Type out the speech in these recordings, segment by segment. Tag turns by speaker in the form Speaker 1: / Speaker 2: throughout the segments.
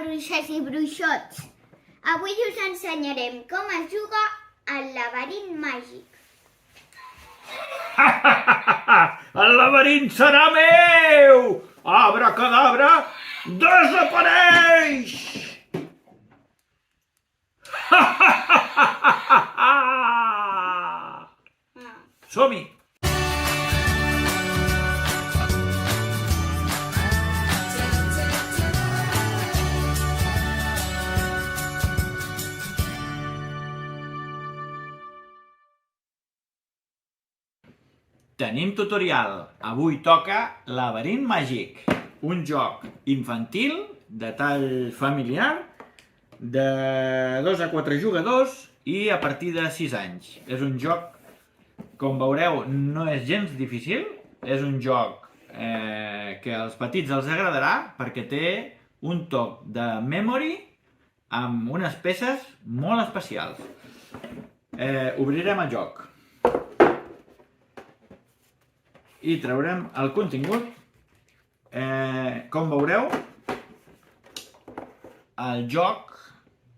Speaker 1: bruixes i bruixots. Avui us ensenyarem com es juga al laberint màgic.
Speaker 2: El laberint serà meu! Abracadabra, desapareix! Som-hi! Tenim tutorial. Avui toca Laberint Màgic, un joc infantil de tall familiar de 2 a 4 jugadors i a partir de 6 anys. És un joc, com veureu, no és gens difícil. És un joc que als petits els agradarà perquè té un toc de memory amb unes peces molt especials. Obrirem el joc i traurem el contingut. Com veureu, el joc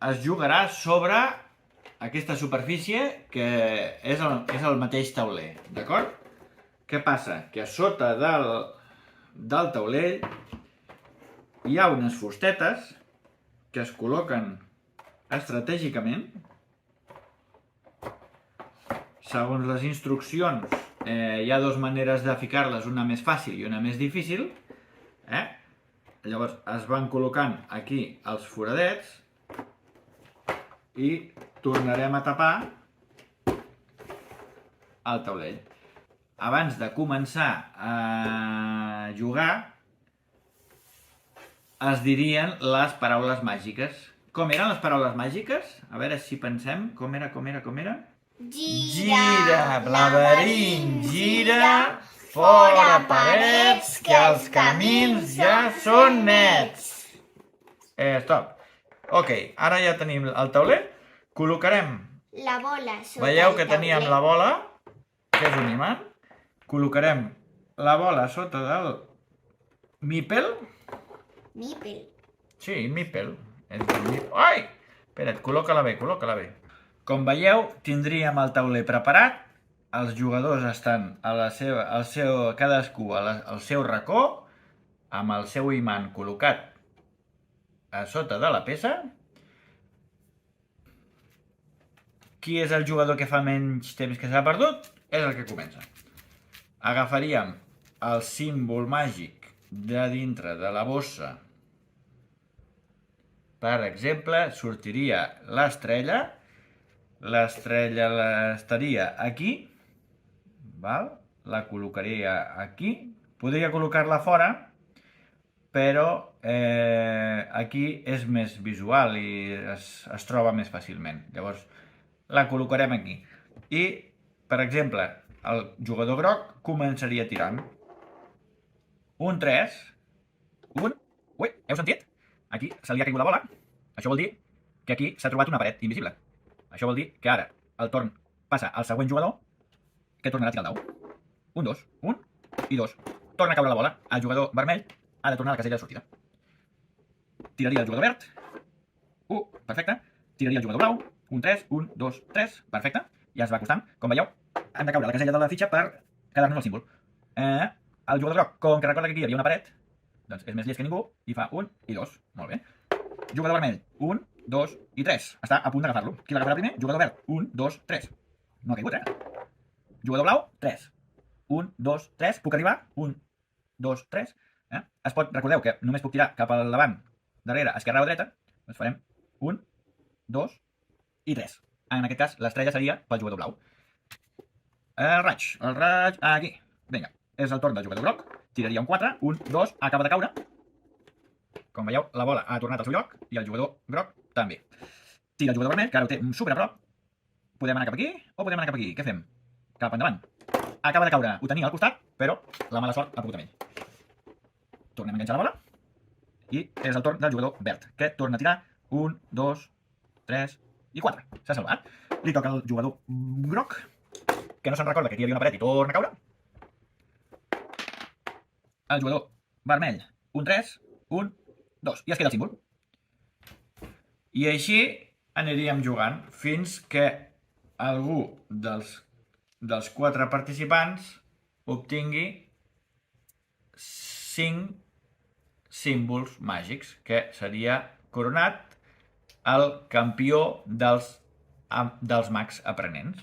Speaker 2: es jugarà sobre aquesta superfície que és el mateix tauler, d'acord? Què passa? Que a sota del taulell hi ha unes fustetes que es col·loquen estratègicament. Segons les instruccions, hi ha dues maneres de ficar-les, una més fàcil i una més difícil. Llavors es van col·locant aquí els foradets i tornarem a tapar el taulell. Abans de començar a jugar es dirien les paraules màgiques. Com eren les paraules màgiques? A veure si pensem. Com era? Gira, laberint, gira, fora parets, que els camins ja són nets. Stop. Ok, ara ja tenim el tauler. Col·locarem...
Speaker 1: La bola sota
Speaker 2: Veieu
Speaker 1: el
Speaker 2: que teníem
Speaker 1: tauler.
Speaker 2: la bola, que és un imant. Col·locarem la bola sota del mípel.
Speaker 1: Mípel.
Speaker 2: Sí, mípel. Ai! Espera't, col·loca-la bé. Com veieu, tindríem el tauler preparat. Els jugadors estan cadascú al seu racó, amb el seu imant col·locat a sota de la peça. Qui és el jugador que fa menys temps que s'ha perdut? És el que comença. Agafaríem el símbol màgic de dintre de la bossa. Per exemple, sortiria l'estrella. L'estrella estaria aquí. La col·locaria aquí. Podria col·locar-la fora, però aquí és més visual i es troba més fàcilment. Llavors, la col·locarem aquí. I, per exemple, el jugador groc començaria tirant. Un 3. Ui, heu sentit? Aquí se li ha caigut la bola. Això vol dir que aquí s'ha trobat una paret invisible. Això vol dir que ara el torn passa al següent jugador, que tornarà a tirar el dau. 1, 2, 1 i 2. Torna a caure la bola. El jugador vermell ha de tornar a la casella de sortida. Tiraria el jugador verd. 1, perfecte. Tiraria el jugador blau. 1, 3, 1, 2, 3, perfecte. Ja es va acostant. Com veieu, hem de caure a la casella de la fitxa per quedar-nos el símbol. El jugador groc, com que recorda que aquí hi havia una paret, doncs és més llest que ningú i fa 1 i 2. Molt bé. Jugador vermell, 1, 2 i 3. Està a punt d'agafar-lo. Qui l'agafarà primer? Jugador verd, 1, 2, 3. No ha caigut, Jugador blau, 3. 1, 2, 3. Puc arribar? 1, 2, 3. Recordeu que només puc tirar cap al davant, darrere, esquerra o dreta. Doncs farem 1, 2 i 3. En aquest cas, l'estrella seria pel jugador blau. El raig aquí. Vinga, és el torn del jugador groc. Tiraria un 4. 1, 2, acaba de caure. Com veieu, la bola ha tornat al seu lloc i el jugador groc també. Tira el jugador vermell, que ara ho té super a prop. Podem anar cap aquí o podem anar cap aquí? Què fem? Cap endavant. Acaba de caure, ho tenia al costat, però la mala sort ha pogut amb ell. Tornem a enganxar la bola. I és el torn del jugador verd, que torna a tirar 1, 2, 3 i 4. S'ha salvat. Li toca al jugador groc, que no se'n recorda que aquí hi havia una paret i torna a caure. El jugador vermell, un 3, un 2. I es queda el símbol. I així aniríem jugant fins que algú dels 4 participants obtingui 5 símbols màgics, que seria coronat el campió dels mags aprenents.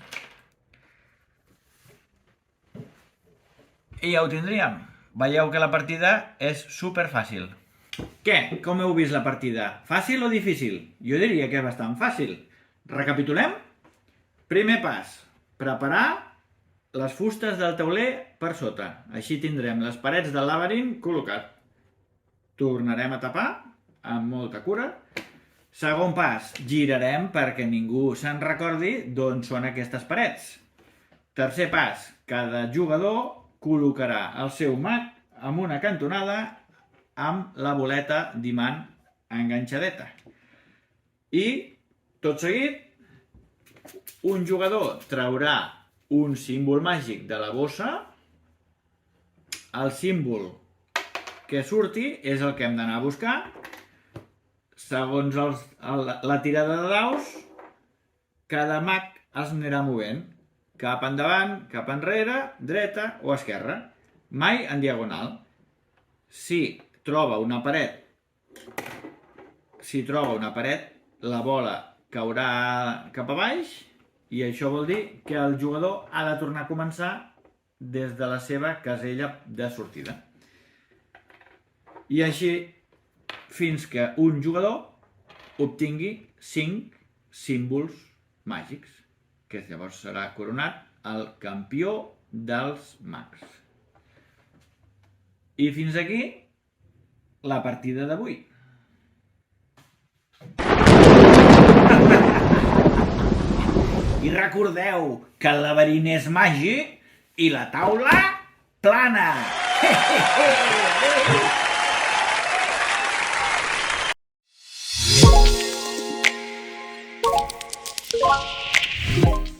Speaker 2: I ja ho tindríem. Veieu que la partida és superfàcil. Què? Com heu vist la partida? Fàcil o difícil? Jo diria que és bastant fàcil. Recapitulem? Primer pas, preparar les fustes del tauler per sota. Així tindrem les parets del laberint col·locat. Tornarem a tapar amb molta cura. Segon pas, girarem perquè ningú se'n recordi d'on són aquestes parets. Tercer pas, cada jugador col·locarà el seu mag en una cantonada amb la boleta d'imant enganxadeta. I, tot seguit, un jugador traurà un símbol màgic de la bossa. El símbol que surti és el que hem d'anar a buscar. Segons la tirada de daus, cada mag es anirà movent cap endavant, cap enrere, dreta o esquerra, mai en diagonal. Si troba una paret, la bola caurà cap a baix i això vol dir que el jugador ha de tornar a començar des de la seva casella de sortida. I així fins que un jugador obtingui 5 símbols màgics, que llavors serà coronat el campió dels mags. I fins aquí la partida d'avui. I recordeu que el laberint és màgic i la taula plana.